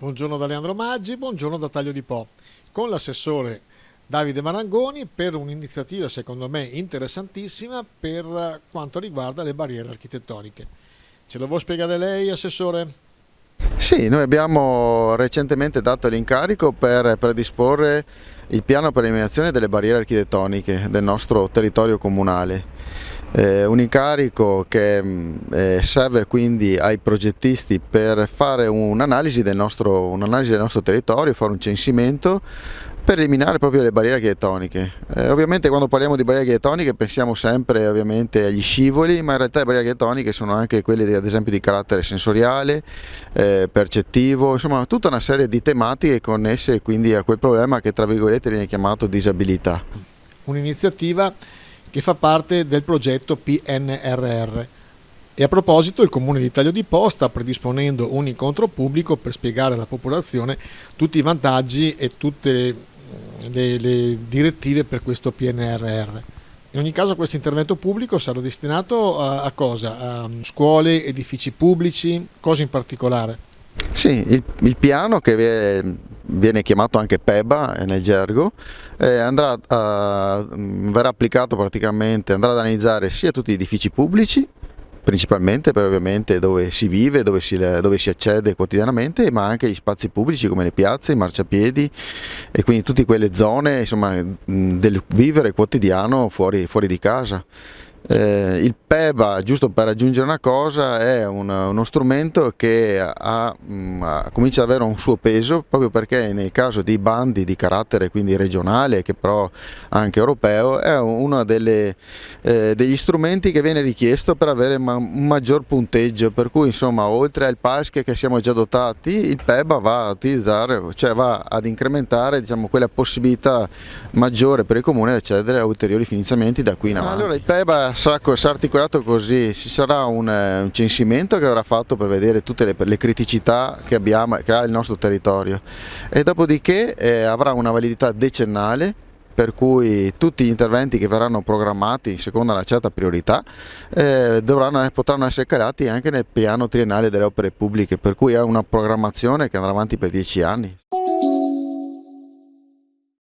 Buongiorno da Leandro Maggi, buongiorno da Taglio di Po, con l'assessore Davide Marangoni per un'iniziativa secondo me interessantissima per quanto riguarda le barriere architettoniche. Ce lo vuoi spiegare lei, assessore? Sì, noi abbiamo recentemente dato l'incarico per predisporre il piano per l'eliminazione delle barriere architettoniche del nostro territorio comunale. Un incarico che serve quindi ai progettisti per fare un'analisi del nostro territorio, fare un censimento per eliminare proprio le barriere architettoniche. Ovviamente quando parliamo di barriere architettoniche pensiamo sempre ovviamente agli scivoli, ma in realtà le barriere architettoniche sono anche quelle ad esempio di carattere sensoriale, percettivo, insomma tutta una serie di tematiche connesse quindi a quel problema che tra virgolette viene chiamato disabilità. Un'iniziativa che fa parte del progetto PNRR. E a proposito, il Comune di Taglio di Po sta predisponendo un incontro pubblico per spiegare alla popolazione tutti i vantaggi e tutte le direttive per questo PNRR. In ogni caso questo intervento pubblico sarà destinato a cosa? A scuole, edifici pubblici, cosa in particolare? Sì, il piano che viene chiamato anche PEBA nel gergo, verrà applicato praticamente, andrà ad analizzare sia tutti gli edifici pubblici, principalmente per ovviamente dove si vive, dove si accede quotidianamente, ma anche gli spazi pubblici come le piazze, i marciapiedi e quindi tutte quelle zone insomma, del vivere quotidiano fuori di casa. Il PEBA, giusto per aggiungere una cosa, è uno strumento che comincia ad avere un suo peso proprio perché nel caso di bandi di carattere quindi regionale, che però anche europeo, è uno degli strumenti che viene richiesto per avere un maggior punteggio, per cui insomma oltre al PAS che siamo già dotati, il PEBA va a utilizzare, cioè va ad incrementare diciamo, quella possibilità maggiore per il comune di accedere a ulteriori finanziamenti da qui in avanti. Allora il PEBA sarà articolato così: ci sarà un censimento che verrà fatto per vedere tutte le criticità che ha il nostro territorio e dopodiché avrà una validità decennale, per cui tutti gli interventi che verranno programmati secondo una certa priorità potranno essere calati anche nel piano triennale delle opere pubbliche, per cui è una programmazione che andrà avanti per 10 anni.